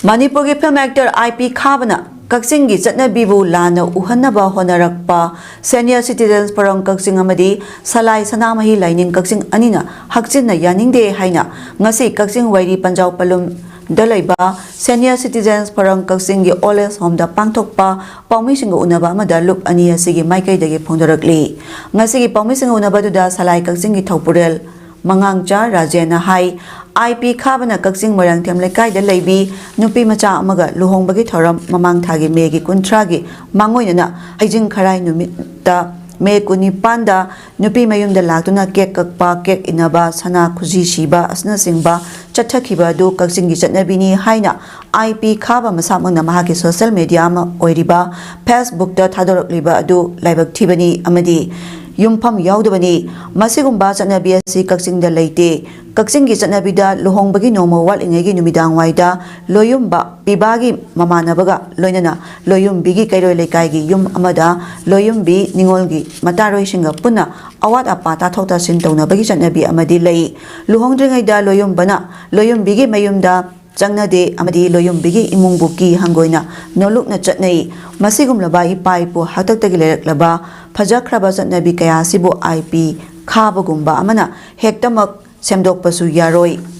Manipur film actor IP Khabana Kakching gi chatnabibu lanna uhanba hotnarkpa senior citizens parang Kakching amadi salai sanamahi lining Kakching anina hakchinna yaningde haina ngasi Kakching wairi panjau palum dalaiba senior citizens parang Kakching gi oles home da pangthokpa paumishing unaba amada lup ani asigi maikai dagi phongdokkhre ngasi gi paumishing unaba duda salai Kakching gi thopurel Mangangcha Rajena Hai IP Khabana Kakching Marang Temlekai de Lebi Nupi Macha Amaga Luhongbagi Thoram Mamang Thagi Megi Kuntragi Mangoyana Hajing Karai Numita Me Kuni Panda Nupi Mayum de Latuna Kek Kakpa Kek Inaba Sana Kuzi Shiba Asna Singba Chatakiba Do Kakching Chatnabini Haina IP Khaba Masamang Namahaki social media Oiriba Facebook da Thadorok Liba Do Laibak Tibani Amadi Yumpam Yaudabani, Masigumba Chatnabi si Kakching da Leite, Kakching gi Chatnabida, Luhongbagi Nomo Wal Ingegi Numidang Waida, Loyumba, Bibagi, Mamanabaga, Loinana, Loyum Bigi Kairo Lekaigi, Yum Amada, Loyum B, Ningolgi, Mataro Shinga Puna, Awat Apata Tota Sintona Bagi Chatnabi Amadi Lei, Luhongdringaida Loyum Bana, Loyum Bigi Mayumda, Jangna de Amadi Loyum Bigi Imung Buki Hangoina, no look na Chatnai, Masigum Labai Paipo, Hatak Laba, Pajakraba Chatnabi Kayasibo IP, Khabagumba Amana, Hektamak, Semdok Pasu Yaroi.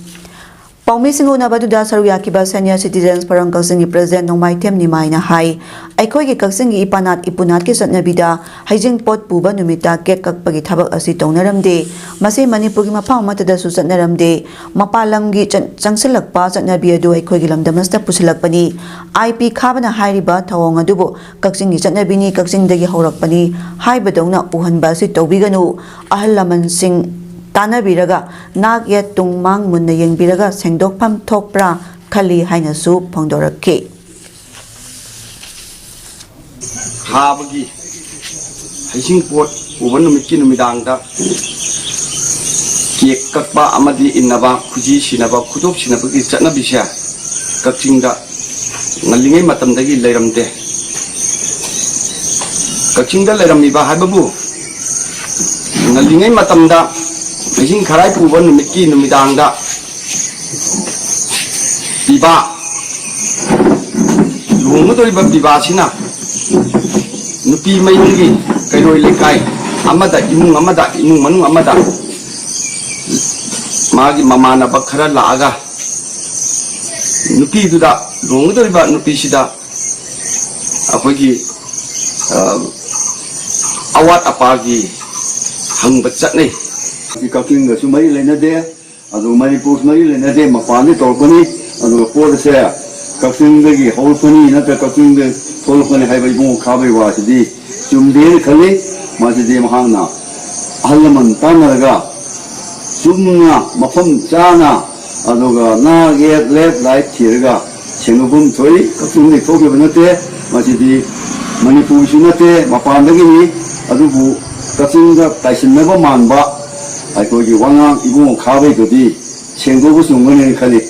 Paumising Unabaduda Saruyakiba senior citizens parang Kakching present no maitem ni Maina Hai. Aikoi ki Kakching ipanat ipunat ki Chatnabida, Hajing pot puba numita kek kakpagi thabak asi tongnaramde, Masi Manipur ki mapang matada su Chatnaramde, Mapalam gi changsilakpa Chatnabi adu aikoi ki lamdamasta pusilakpani, IP Khabana hairiba thawong adubo, Kakching ki Chatnabini Kakching dagi haurakpani, haibadongna uhanba si tawbiganu, ahal laman sing Tana Biraga, Nag yet tung mang munna yang biraga, sengdok pam tok pra, Kali haina su phongdokkhre. Habagi, Hashing Port, Uvanumiki Numidanga, Kiek Kakba Amadi Inaba, Kuji Shinaba, Kudop Shinabaki Chatnabisha, Kakchinga, Nalinga Matamdagi Leramde, Kakchinga Leramiba Hababu, Nalinga Matamda. Hajing Karai Puban Numiki Numidanga Biba Lungutoriba Biba Sina Nupi Mayungi Kairoi Lekai Amada Imung Manu Amada Magi Mamana Bakara Laga Nupi Duda Lungutoriba Nupi Sida Apogi Awat Apagi Hang Bachatne Kakching ga sumai lena de adu Manipur sumai lena de mapani tolpani adu por se Kakching gi holpani na ka Kakching de tolpani haibai bu khabai wa sidi chumde khali ma sidi mahangna ahlaman tanaraga chumna mafam chana adu ga na ge left right thirga chenubum thoi Kakching de thoge banate ma sidi Manipur sunate mapandagi ni adu bu Kakching ga taisinaba manba I told you one ibu khabai to di chengo bu sungone khali